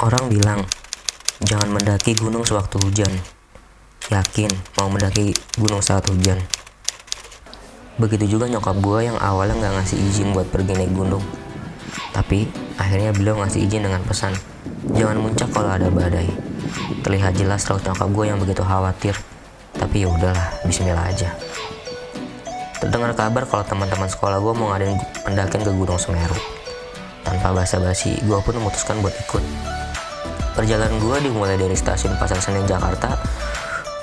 Orang bilang, jangan mendaki gunung sewaktu hujan. Yakin mau mendaki gunung saat hujan. Begitu juga nyokap gue yang awalnya gak ngasih izin buat pergi naik gunung. Tapi akhirnya beliau ngasih izin dengan pesan, jangan muncak kalau ada badai. Terlihat jelas raut nyokap gue yang begitu khawatir. Tapi ya udahlah, bismillah aja. Terdengar kabar kalau teman-teman sekolah gue mau ngadain pendakian ke Gunung Semeru. Tanpa basa-basi, gue pun memutuskan buat ikut. Perjalanan gue dimulai dari stasiun Pasar Senen Jakarta.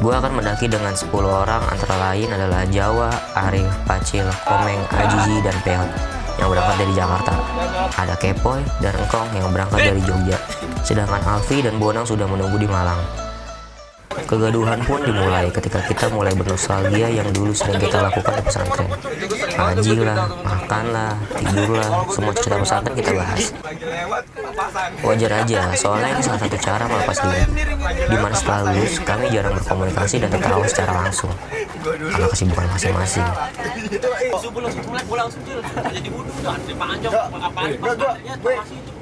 Gue akan mendaki dengan 10 orang, antara lain adalah Jawa, Arif, Pacil, Komeng, Ajizi, dan Peot yang berangkat dari Jakarta. Ada Kepoy dan Engkong yang berangkat dari Jogja. Sedangkan Alfi dan Bonang sudah menunggu di Malang. Kegaduhan pun dimulai ketika kita mulai bernostalgia yang dulu sering kita lakukan di pesantren. Ngaji lah, makan lah, tidur lah, semua cerita pesantren kita bahas. Wajar aja, soalnya ini salah satu cara melepas diri. Dimana setelah lulus, kami jarang berkomunikasi dan tertawa secara langsung karena kesibukan masing-masing.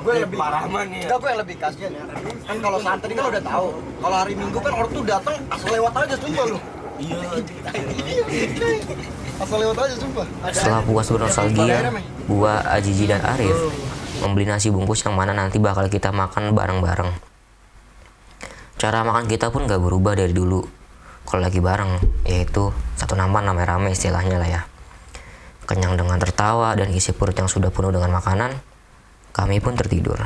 Gue lebih parah nih. Gue yang lebih kasihan ya. Kan kalau santri kan udah tahu. Kalau hari Minggu kan orang tuh datang asal lewat aja sumpah lu. Iya. Asal lewat aja sumpah. Setelah puas bernostalgia, gua, Ajizi, dan Arif membeli nasi bungkus yang mana nanti bakal kita makan bareng-bareng. Cara makan kita pun gak berubah dari dulu. Kalau lagi bareng, yaitu satu namanya rame-rame istilahnya lah ya. Kenyang dengan tertawa dan isi perut yang sudah penuh dengan makanan, kami pun tertidur.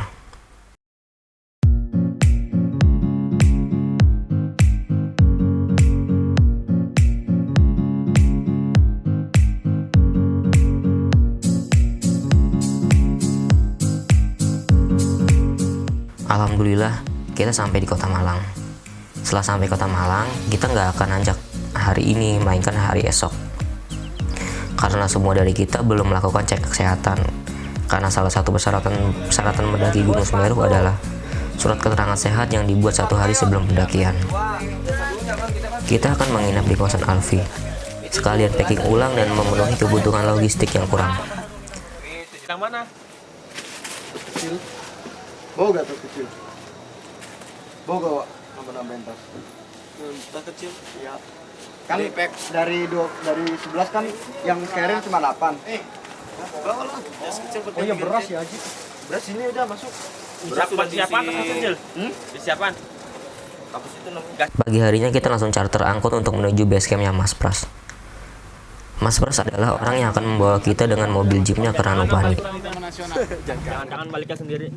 Alhamdulillah, kita sampai di kota Malang. Setelah sampai kota Malang, kita nggak akan nanjak hari ini, melainkan hari esok. Karena semua dari kita belum melakukan cek kesehatan. Karena salah satu persyaratan mendaki Gunung Semeru adalah surat keterangan sehat yang dibuat 1 hari sebelum pendakian. Kita akan menginap di kawasan Alfi, sekalian packing ulang dan memenuhi kebutuhan logistik yang kurang. Yang mana? Kecil. Bau gak tuh kecil? Bau gak, Wak? Nambah-nambahin tas. Tas kecil? Iya. Kan dari 11 kan yang carrier cuma 8. Bawa lah. Tas kecil Oh iya beras ya Haji. Beras ini udah masuk. Beras persiapan tas kecil. Persiapan. Kapus itu Pagi harinya kita langsung charter angkot untuk menuju base campnya Mas Pras. Mas Pras adalah orang yang akan membawa kita dengan mobil jeepnya ke Ranupani. Jangan baliknya sendiri.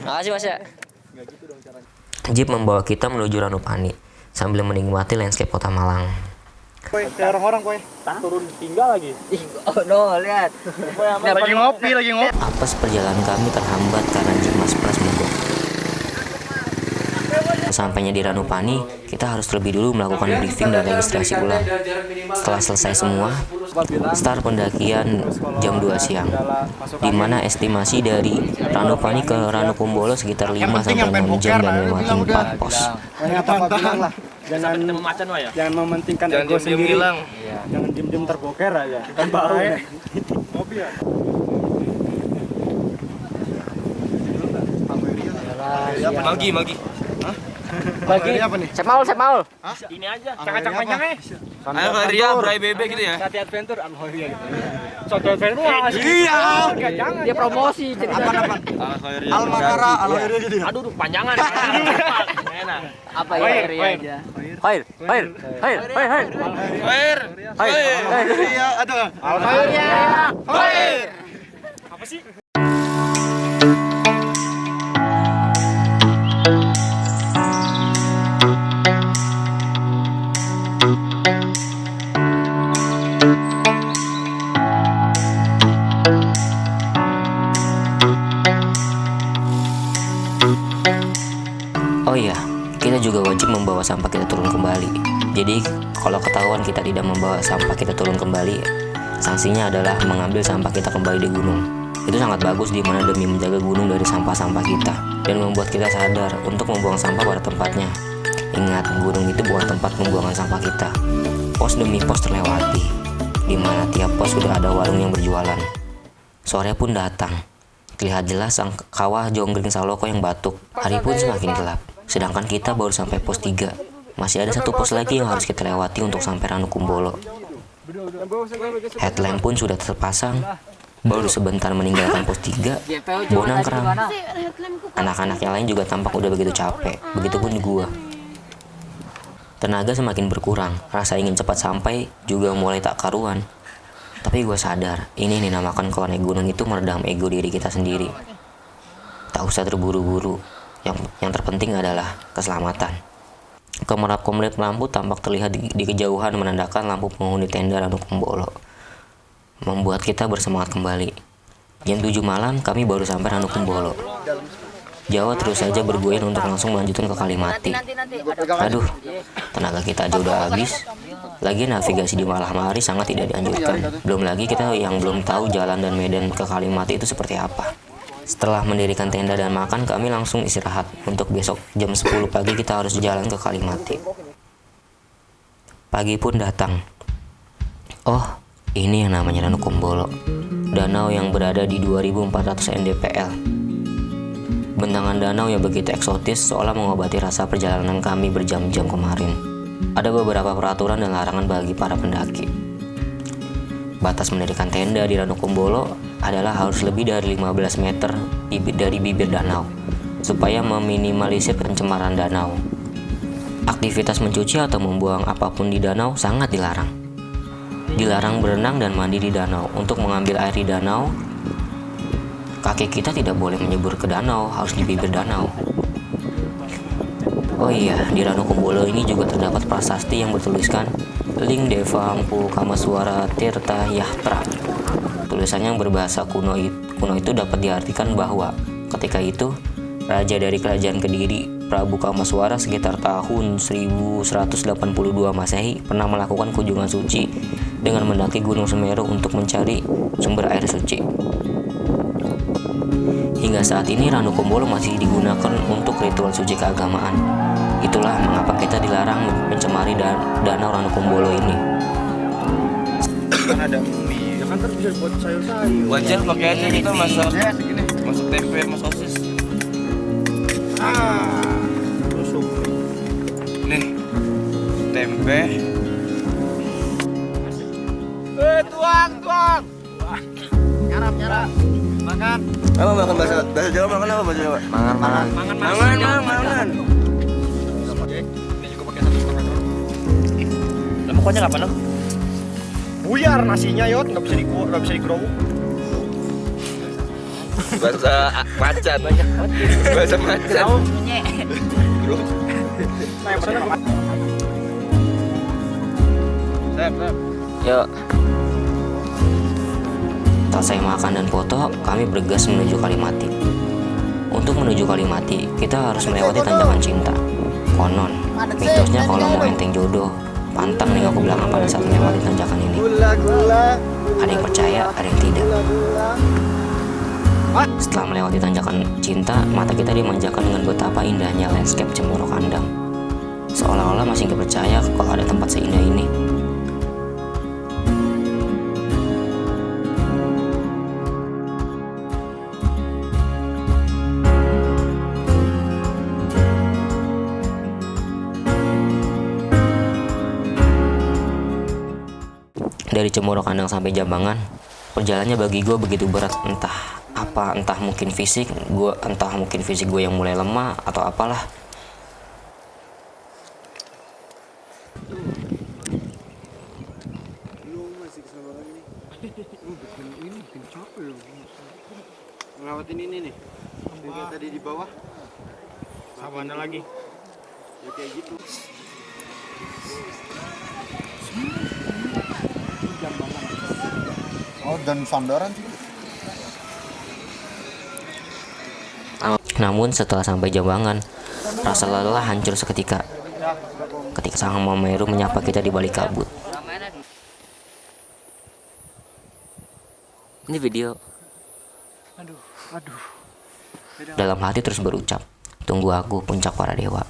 Makasih Mas ya. Jeep membawa kita menuju Ranupani sambil menikmati landscape kota Malang. Koy, kayak orang-orang koy. Turun tinggal lagi. Oh no, lihat. Lagi ngopi. Apes perjalanan kami terhambat karena Jeep Mas Pras mogok. Sampainya di Ranupani, kita harus terlebih dulu melakukan briefing dan registrasi ulang. Setelah selesai semua, start pendakian jam 2 siang, di mana estimasi dari Ranupani ke Ranukumbolo sekitar 5-6 jam dan melewati 4 pos. Banyak apa bilang lah. Jangan ketemu macan wah ya. Jangan mementingkan ego sendiri. Jangan diem-diem terboker aja. Kan bau. Ngopi ya. Magi. Bagi apa nih? Sepmaul. Ini aja. Cakak panjangnya. Ayo Ria, Bray Bebe gitu ya. Sati Adventure Alhoria gitu. Sati Adventure asli. Iya. Jangan. Dia promosi jadi apa? Almakara Alhoria gitu. Aduh, panjangan. Enak. Apa ya Ria aja. Hair. Alhoria ada. Alhoria. Apa sih? Oh iya, kita juga wajib membawa sampah kita turun kembali. Jadi, kalau ketahuan kita tidak membawa sampah kita turun kembali, sanksinya adalah mengambil sampah kita kembali di gunung. Itu sangat bagus di mana demi menjaga gunung dari sampah-sampah kita dan membuat kita sadar untuk membuang sampah pada tempatnya. Ingat, gunung itu bukan tempat pembuangan sampah kita. Pos demi pos terlewati, di mana tiap pos sudah ada warung yang berjualan. Sore pun datang. Terlihat jelas sang kawah Jonggring Saloko yang batuk. Hari pun semakin gelap, sedangkan kita baru sampai pos 3. Masih ada satu pos lagi yang harus kita lewati untuk sampai Ranukumbolo. Headlamp pun sudah terpasang. Baru sebentar meninggalkan pos 3, Bonang keram. Anak-anak yang lain juga tampak udah begitu capek, begitupun gua. Tenaga semakin berkurang, rasa ingin cepat sampai juga mulai tak karuan. Tapi gue sadar, ini yang dinamakan kalau naik gunung itu meredam ego diri kita sendiri. Tak usah terburu-buru, yang terpenting adalah keselamatan. Kemerap-kemerip lampu tampak terlihat di kejauhan menandakan lampu penghuni tenda Ranukumbolo. Membuat kita bersemangat kembali. Jam 7 malam kami baru sampai Ranukumbolo. Jawa terus saja bergoyang untuk langsung melanjutkan ke Kalimati. Aduh, tenaga kita aja udah habis. Lagi navigasi di malam hari sangat tidak dianjurkan. Belum lagi kita yang belum tahu jalan dan medan ke Kalimati itu seperti apa. Setelah mendirikan tenda dan makan, kami langsung istirahat. Untuk besok jam 10 pagi kita harus jalan ke Kalimati. Pagi pun datang. Oh, ini yang namanya Ranukumbolo. Danau yang berada di 2400 NDPL. Bentangan danau yang begitu eksotis seolah mengobati rasa perjalanan kami berjam-jam kemarin. Ada beberapa peraturan dan larangan bagi para pendaki. Batas mendirikan tenda di Ranukumbolo adalah harus lebih dari 15 meter dari bibir danau, supaya meminimalisir pencemaran danau. Aktivitas mencuci atau membuang apapun di danau sangat dilarang. Dilarang berenang dan mandi di danau. Untuk mengambil air di danau, kaki kita tidak boleh menyebur ke danau, harus di bibir danau. Oh iya, di Ranukumbolo ini juga terdapat prasasti yang bertuliskan Ling Deva Empu Kamaswara Tirta Yahtra. Tulisannya yang berbahasa kuno itu dapat diartikan bahwa ketika itu raja dari kerajaan Kediri, Prabu Kamaswara sekitar tahun 1182 Masehi pernah melakukan kunjungan suci dengan mendaki Gunung Semeru untuk mencari sumber air suci. Hingga saat ini Ranukumbolo masih digunakan untuk ritual suci keagamaan. Itulah mengapa kita dilarang mencemari danau Ranukumbolo ini. Kan ada mie. Ya kan bisa buat sayur-sayur. Wajar pakai aja kita masak tempe sama sosis. Tusuk. Nih, tempe. Tuang. Nyarap. Makan. Apa makan bahasa Jawa, makan apa bahasa Jawa? Mangan. Ini juga pakai 1,5. Kamu kuahnya kapan dong? Buyar nasinya yot, nggak bisa dikerowok. Bahasa macan. Bahasa macan. Sep. Yuk. Selesai makan dan foto, kami bergegas menuju Kalimati. Untuk menuju Kalimati, kita harus melewati tanjakan cinta. Konon, mitosnya kalau mau enteng jodoh, pantang nengok ke belakang pada saat melewati tanjakan ini. Ada yang percaya, ada yang tidak. Setelah melewati tanjakan cinta, mata kita dimanjakan dengan betapa indahnya landscape Cemoro Kandang. Seolah-olah masih gak percaya kalau ada tempat seindah ini. Dari Cemoro Kandang sampai Jambangan, perjalanannya bagi gue begitu berat. Entah mungkin fisik gue yang mulai lemah atau apalah. Bikin capek loh. Ngelawatin ini nih. Yang tadi di bawah. Sabana lagi. Ya kayak gitu. Oh, dan Sandaran sih. Namun setelah sampai Jambangan, rasa lelah hancur seketika. Ketika sang Mameru menyapa kita di balik kabut. Ini video. Aduh. Dalam hati terus berucap, tunggu aku puncak para dewa.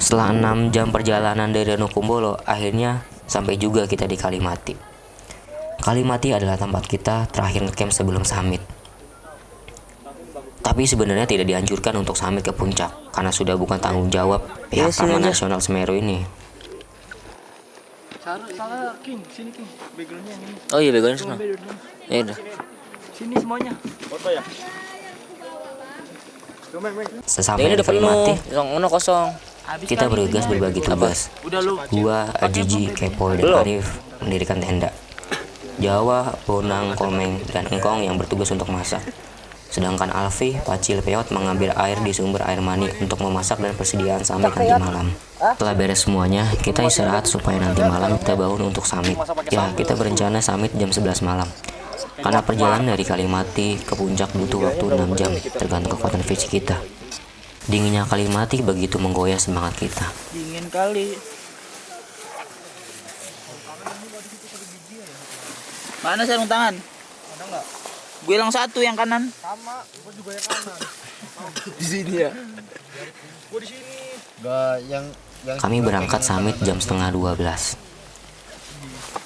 Setelah 6 jam perjalanan dari Ranukumbolo, akhirnya sampai juga kita di Kalimati. Kalimati adalah tempat kita terakhir ngecamp sebelum summit. Tapi sebenarnya tidak dianjurkan untuk summit ke puncak karena sudah bukan tanggung jawab pihak Taman Nasional Semeru ini. Salah King, sini King. Backgroundnya yang ini. Oh iya, backgroundnya sana. Ya udah. Sini semuanya. Foto ya. Sesampai di Kalimati, kita bergegas berbagi tugas. Gua, Ajiji, Kepoy, dan Arif mendirikan tenda. Jawa, Bonang, Komeng, dan Engkong yang bertugas untuk masak. Sedangkan Alfi, Pacil, Peot mengambil air di sumber air mani untuk memasak dan persediaan summit nanti malam. Setelah beres semuanya, kita istirahat supaya nanti malam kita bangun untuk summit. Ya, kita berencana summit jam 11 malam. Karena perjalanan dari Kalimati ke puncak butuh waktu 6 jam, tergantung kekuatan fisik kita. Dinginnya Kalimati begitu menggoyah semangat kita. Dingin kali. Mana sarung tangan? Ada nggak? Gue hilang satu yang kanan. Sama, gua juga yang kanan. Di sini ya. Gua di sini. Enggak, yang Kami berangkat summit jam setengah 12.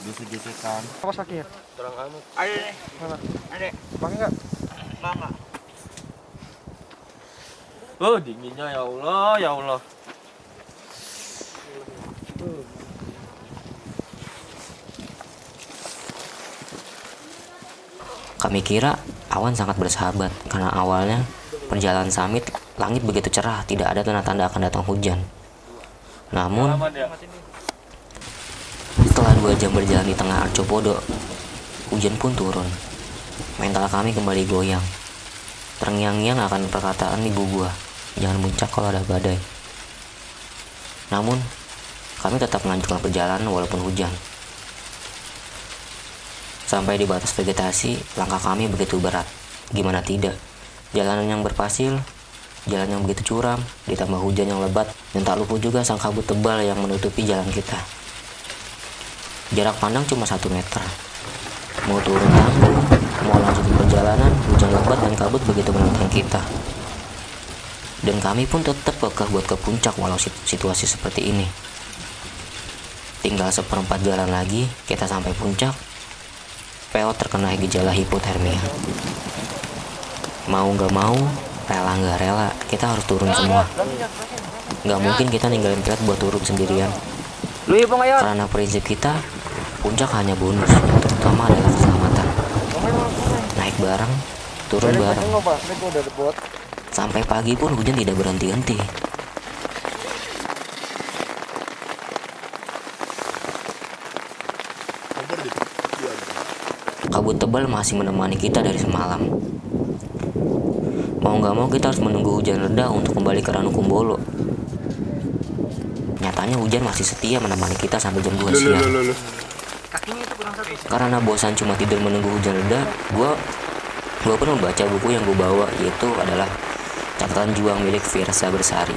gesek-gesekan. Apa sakit? Terang anu. Ada nih. Mana? Ada. Pakai enggak? Enggak. Oh, dinginnya ya Allah, ya Allah. Kami kira awan sangat bersahabat karena awalnya perjalanan summit langit begitu cerah, tidak ada tanda-tanda akan datang hujan. Namun Aman ya. setelah 2 jam berjalan di tengah Arcopodo, hujan pun turun. Mental kami kembali goyang. Terngiang-ngiang akan perkataan ibu gua, jangan muncak kalau ada badai. Namun kami tetap melanjutkan perjalanan walaupun hujan. Sampai di batas vegetasi, langkah kami begitu berat. Gimana tidak? Jalanan yang berpasir, jalan yang begitu curam, ditambah hujan yang lebat, dan tak luput juga sang kabut tebal yang menutupi jalan kita. Jarak pandang cuma 1 meter. Mau turun tangguh, mau lanjutin perjalanan, hujan lebat dan kabut begitu menantang kita. Dan kami pun tetap kekeh buat ke puncak walau situasi seperti ini. Tinggal 1/4 jalan lagi, kita sampai puncak. Peot terkena gejala hipotermia. Mau nggak mau, rela nggak rela, kita harus turun semua. Nggak mungkin kita ninggalin Peot buat turun sendirian. Karena prinsip kita, puncak hanya bonus, yang terutama adalah keselamatan. Naik bareng, turun bareng. Sampai pagi pun hujan tidak berhenti-henti. Kabut tebal masih menemani kita dari semalam. Mau nggak mau kita harus menunggu hujan reda untuk kembali ke Ranukumbolo. Nyatanya hujan masih setia menemani kita sampai jam 2 siang. Karena bosan cuma tidur menunggu hujan reda, gue pun membaca buku yang gue bawa, yaitu adalah catatan juang milik Firsa Bersari.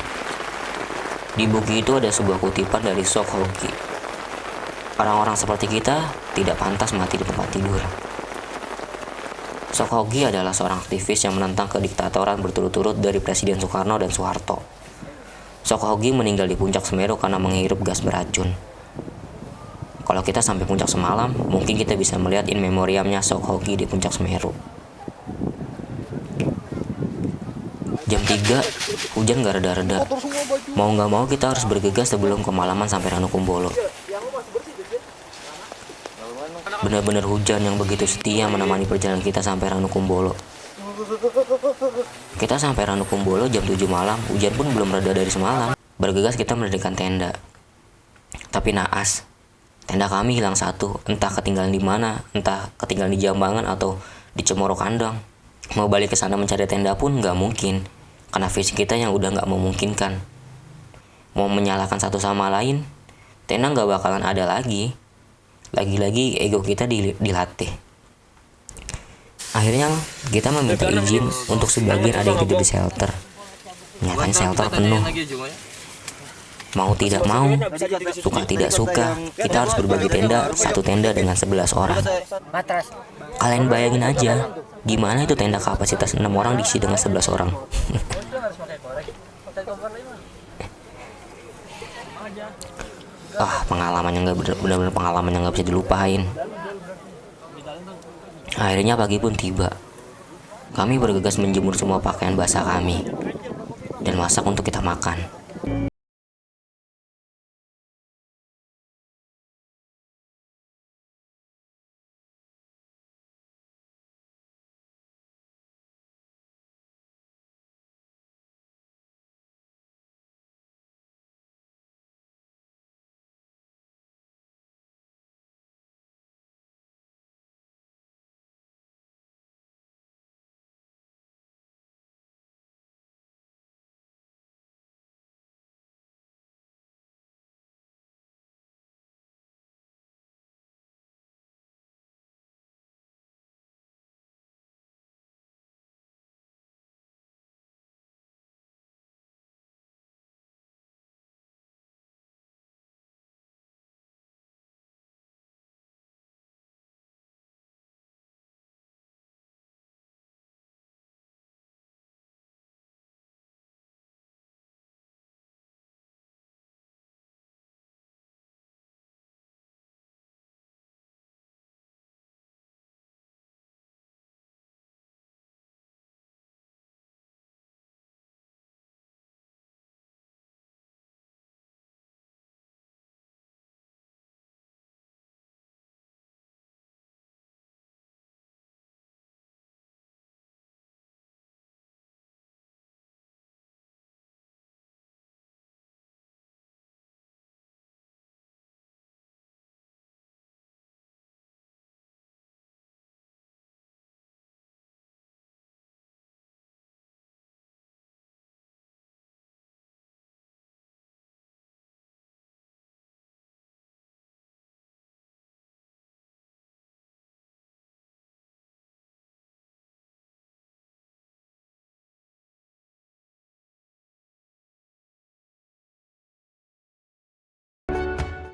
Di buku itu ada sebuah kutipan dari Sok Hoki. Orang-orang seperti kita tidak pantas mati di tempat tidur. Sok Hoki adalah seorang aktivis yang menentang kediktatoran berturut-turut dari Presiden Soekarno dan Soeharto. Sok Hoki meninggal di puncak Semeru karena menghirup gas beracun. Kalau kita sampai puncak semalam, mungkin kita bisa melihat in memoriamnya Sok Hoki di puncak Semeru. Jam 3, hujan gak reda-reda. Mau gak mau kita harus bergegas sebelum kemalaman sampai Ranukumbolo. Benar-benar hujan yang begitu setia menemani perjalanan kita sampai Ranukumbolo. Kita sampai Ranukumbolo jam 7 malam, hujan pun belum reda dari semalam. Bergegas kita mendirikan tenda. Tapi naas, tenda kami hilang satu, entah ketinggalan di mana, entah ketinggalan di Jambangan atau di Cemoro Kandang. Mau balik ke sana mencari tenda pun nggak mungkin, karena fisik kita yang udah nggak memungkinkan. Mau menyalahkan satu sama lain, tenda nggak bakalan ada lagi. Lagi-lagi ego kita dilatih. Akhirnya kita meminta izin untuk sebagian ada yang tidur di shelter. Nyatanya shelter penuh. Mau tidak mau, suka tidak suka, kita harus berbagi tenda, satu tenda dengan 11 orang. Kalian bayangin aja, gimana itu tenda kapasitas 6 orang diisi dengan 11 orang. Pengalaman yang benar-benar pengalaman yang nggak bisa dilupain. Akhirnya pagi pun tiba. Kami bergegas menjemur semua pakaian basah kami dan masak untuk kita makan.